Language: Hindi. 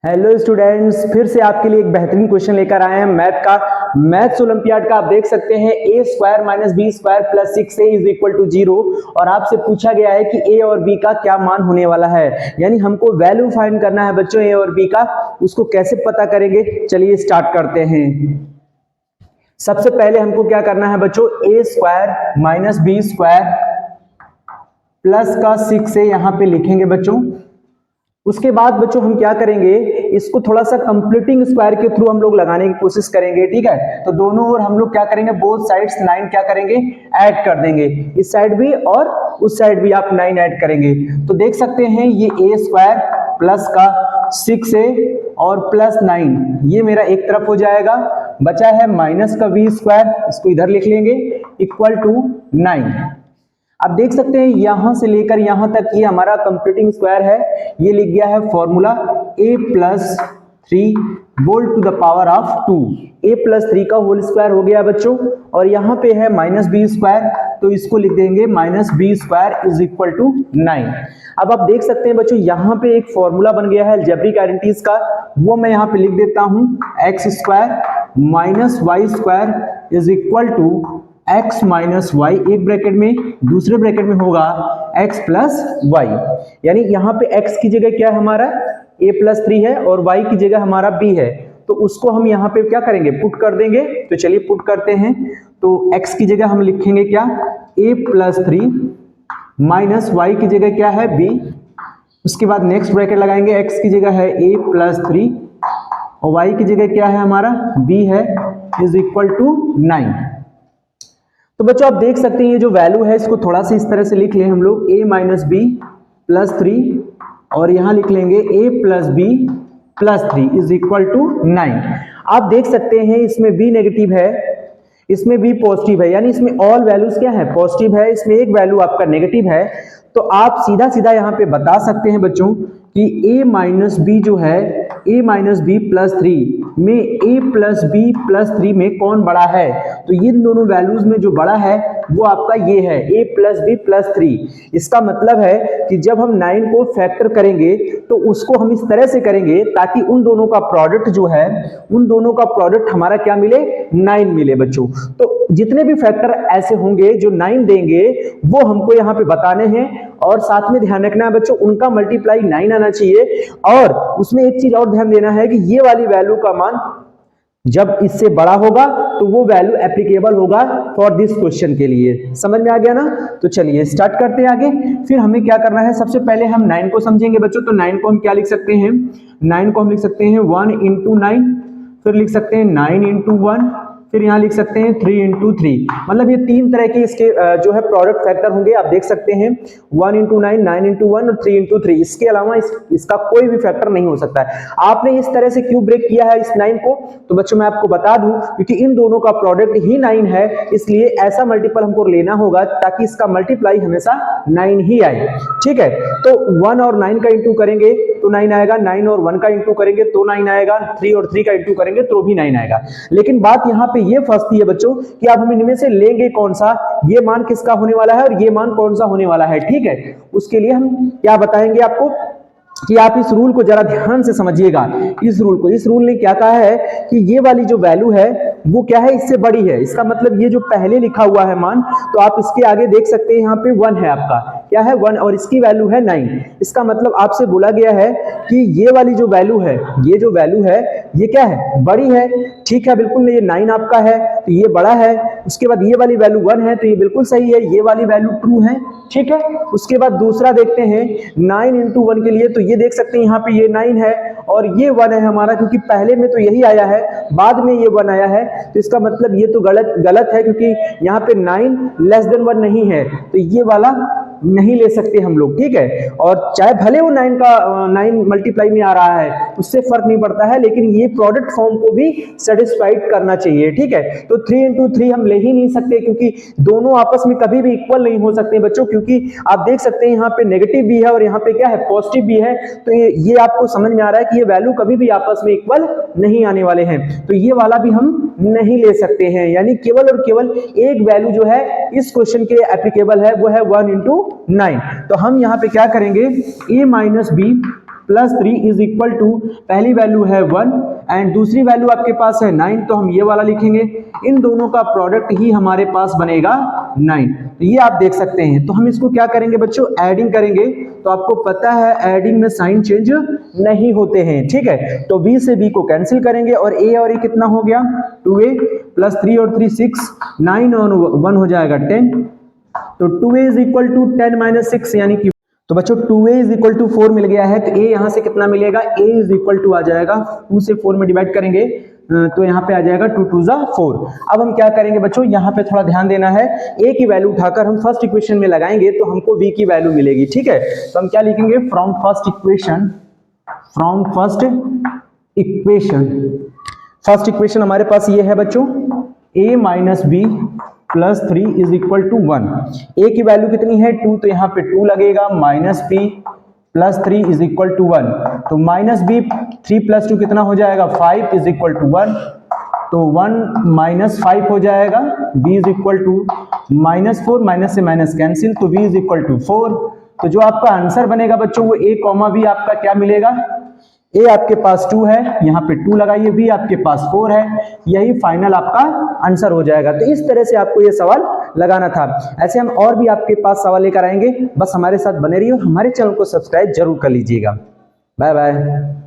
हेलो स्टूडेंट्स, फिर से आपके लिए एक बेहतरीन क्वेश्चन लेकर आए हैं मैथ का। मैथ्स ओलंपियाड का आप देख सकते हैं a square minus B square plus 6a is equal to 0 और आपसे पूछा गया है कि a और b का क्या मान होने वाला है। यानी हमको वैल्यू फाइंड करना है बच्चों a और b का। उसको कैसे पता करेंगे, चलिए स्टार्ट करते हैं। सबसे पहले हमको क्या करना है बच्चों, a square minus B square plus का 6a यहां पे लिखेंगे बच्चों। उसके बाद बच्चों हम क्या करेंगे, इसको थोड़ा सा कंप्लीटिंग स्क्वायर के थ्रू हम लोग लगाने की कोशिश करेंगे। ठीक है, तो दोनों ओर हम लोग क्या करेंगे, बोथ साइड्स 9 क्या करेंगे, ऐड कर देंगे। इस साइड भी और उस साइड भी आप 9 ऐड करेंगे तो देख सकते हैं ये a स्क्वायर प्लस का 6a और प्लस 9 ये मेरा एक तरफ हो जाएगा। बचा है माइनस का v स्क्वायर, इसको इधर लिख लेंगे, इक्वल टू 9। आप देख सकते हैं यहां से लेकर यहां तक ये हमारा कंप्लीटिंग स्क्वायर है। ये लिख गया है formula a plus 3 whole to the power of 2। a plus 3 का होल स्क्वायर हो गया बच्चों, और यहाँ पे है माइनस बी स्क्वायर, तो इसको लिख देंगे minus B square is equal to 9। अब आप देख सकते हैं बच्चों यहाँ पे एक फॉर्मूला बन गया है अलजेब्रिक आइडेंटिटीज का, वो मैं यहाँ पे लिख देता हूँ। X square minus Y square is equal to x minus Y, एक ब्रैकेट में, दूसरे ब्रैकेट में होगा x प्लस वाई। यानी यहाँ पे x की जगह क्या है हमारा, a प्लस 3 है और y की जगह हमारा b है, तो उसको हम यहाँ पे क्या करेंगे, पुट कर देंगे। तो चलिए पुट करते हैं। तो x की जगह हम लिखेंगे क्या, a प्लस 3 माइनस वाई की जगह क्या है b। उसके बाद नेक्स्ट ब्रैकेट लगाएंगे, x की जगह है a प्लस 3 और y की जगह क्या है हमारा b है, इज इक्वल टू 9। तो बच्चों आप देख सकते हैं ये जो वैल्यू है इसको थोड़ा सा इस तरह से लिख लें हम लोग, a माइनस बी प्लस 3 और यहां लिख लेंगे a plus B plus 3 is equal to 9। आप देख सकते हैं इसमें b नेगेटिव है, इसमें b पॉजिटिव है, यानी इसमें ऑल वैल्यूज क्या है, पॉजिटिव है, इसमें एक वैल्यू आपका नेगेटिव है। तो आप सीधा सीधा यहाँ पे बता सकते हैं बच्चों कि a माइनस बी जो है, a माइनस बी प्लस 3 में a प्लस बी प्लस 3 में कौन बड़ा है। तो इन दोनों वैल्यूज में जो बड़ा है वो आपका ये है, a प्लस बी प्लस 3। इसका मतलब है कि जब हम 9 को फैक्टर करेंगे तो उसको हम इस तरह से करेंगे ताकि उन दोनों का प्रोडक्ट जो है, उन दोनों का प्रोडक्ट हमारा क्या मिले, 9 मिले बच्चों। तो जितने भी फैक्टर ऐसे होंगे जो 9 देंगे वो हमको यहाँ पे बताने हैं, और साथ में ध्यान रखना है बच्चों उनका मल्टीप्लाई 9 आना चाहिए। और उसमें एक चीज और ध्यान देना है कि ये वाली वैल्यू का मान जब इससे बड़ा होगा तो वो वैल्यू एप्लीकेबल होगा फॉर दिस क्वेश्चन के लिए। समझ में आ गया ना। तो चलिए स्टार्ट करते हैं आगे। फिर हमें क्या करना है, सबसे पहले हम 9 को समझेंगे बच्चों। तो 9 को हम क्या लिख सकते हैं, 9 को हम लिख सकते हैं 1 इंटू 9, फिर लिख सकते हैं 9 इंटू 1, फिर यहाँ लिख सकते हैं 3 इंटू 3। मतलब ये तीन तरह के इसके जो है प्रोडक्ट फैक्टर होंगे। आप देख सकते हैं 1 इंटू 9, 9 इंटू 1 और 3 इंटू 3। इसके अलावा इसका कोई भी फैक्टर नहीं हो सकता है। आपने इस तरह से क्यों ब्रेक किया है इस 9 को, तो बच्चों मैं आपको बता दूं क्योंकि इन दोनों का प्रोडक्ट ही 9 है, इसलिए ऐसा मल्टीपल हमको लेना होगा ताकि इसका मल्टीप्लाई हमेशा 9 ही आए। ठीक है, तो 1 और 9 का इंटू करेंगे तो 9 आएगा, 9 और 1 का इंटू करेंगे तो 9 आएगा, 3 और 3 का इंटू करेंगे तो भी 9 आएगा। लेकिन बात यहाँ पे ये फंसती है बच्चों कि अब हम इनमें से लेंगे कौन सा, ये मान किसका होने वाला है और ये मान कौन सा होने वाला है। ठीक है, उसके लिए हम क्या बताएंगे आपको कि आप इस रूल को जरा ध्यान से समझिएगा। इस रूल ने क्या कहा है कि ये वाली जो वैल्यू है वो क्या है, इससे बड़ी है। इसका मतलब ये जो पहले लिखा हुआ है मान, तो आप इसके आगे देख सकते हैं यहाँ पे 1 है, आपका क्या है 1, और इसकी वैल्यू है 9। इसका मतलब आपसे बोला गया है कि ये वाली जो वैल्यू है, ये जो वैल्यू है ये क्या है, बड़ी है। ठीक है, बिल्कुल ये 9 आपका है तो ये बड़ा है। उसके बाद ये वाली वैल्यू 1 है तो ये बिल्कुल सही है, ये वाली वैल्यू ट्रू है। ठीक है, उसके बाद दूसरा देखते हैं 9 इंटू 1 के लिए। तो ये देख सकते हैं यहाँ पे ये 9 है और ये 1 है हमारा, क्योंकि पहले में तो यही आया है, बाद में ये 1 आया है। तो इसका मतलब ये तो गलत है, क्योंकि यहाँ पे 9 लेस देन 1 नहीं है, तो ये वाला नहीं ले सकते हम लोग। ठीक है, और चाहे भले वो 9 का 9 मल्टीप्लाई में आ रहा है उससे फर्क नहीं पड़ता है, लेकिन ये प्रोडक्ट फॉर्म को भी सेटिस्फाइड करना चाहिए। ठीक है, तो 3 इंटू 3 हम ले ही नहीं सकते, क्योंकि दोनों आपस में कभी भी इक्वल नहीं हो सकते बच्चों, क्योंकि आप देख सकते हैं यहाँ पे नेगेटिव भी है और यहाँ पे क्या है, पॉजिटिव भी है। तो ये आपको समझ में आ रहा है कि ये वैल्यू कभी भी आपस में इक्वल नहीं आने वाले हैं, तो ये वाला भी हम नहीं ले सकते हैं। यानी केवल और केवल एक वैल्यू जो है इस क्वेश्चन के एप्लीकेबल है, वो है 1 इंटू 9। तो हम यहाँ पे क्या करेंगे, a minus B plus 3 is equal to, पहली वैल्यू है 1 एंड दूसरी वैल्यू आपके पास है 9, तो हम ये वाला लिखेंगे। इन दोनों का प्रोडक्ट ही हमारे पास बनेगा 9। तो ये आप देख सकते हैं। तो हम इसको क्या करेंगे बच्चों, एडिंग करेंगे। तो आपको पता है एडिंग में साइन चेंज नहीं होते हैं, ठीक है। तो b से b को कैंसिल करेंगे और a और a कितना हो गया 2a प्लस 3 और 3 6, 9 और 1 हो जाएगा 10। तो 2a is equal to 10 minus 6 यानी कि, तो बच्चों 2a इज इक्वल टू 4 मिल गया है। तो a यहां से कितना मिलेगा, a इज इक्वल टू आ जाएगा 2 से 4 में डिवाइड करेंगे तो यहाँ पे आ जाएगा 2 2 जा 4। अब हम क्या करेंगे बच्चों, यहाँ पे थोड़ा ध्यान देना है। a की वैल्यू उठाकर हम फर्स्ट इक्वेशन में लगाएंगे तो हमको b की वैल्यू मिलेगी, ठीक है। तो हम क्या लिखेंगे, फ्रॉम फर्स्ट इक्वेशन हमारे पास ये है बच्चों, a minus B plus 3 is equal to 1। a की वैल्यू कितनी है 2, तो यहाँ पे 2 लगेगा, minus b plus 3 is equal to 1। तो माइनस b 3 प्लस 2 कितना हो जाएगा 5 इज इक्वल टू 1। तो 1 माइनस 5 हो जाएगा, b is equal to minus 4, minus से माइनस कैंसिल, तो b इज इक्वल टू 4। तो जो आपका आंसर बनेगा बच्चों वो a कॉमा b आपका क्या मिलेगा, a आपके पास 2 है, यहाँ पे 2 लगाइए, b आपके पास 4 है, यही फाइनल आपका आंसर हो जाएगा। तो इस तरह से आपको ये सवाल लगाना था। ऐसे हम और भी आपके पास सवाल लेकर आएंगे, बस हमारे साथ बने रहिए और हमारे चैनल को सब्सक्राइब जरूर कर लीजिएगा। Bye bye.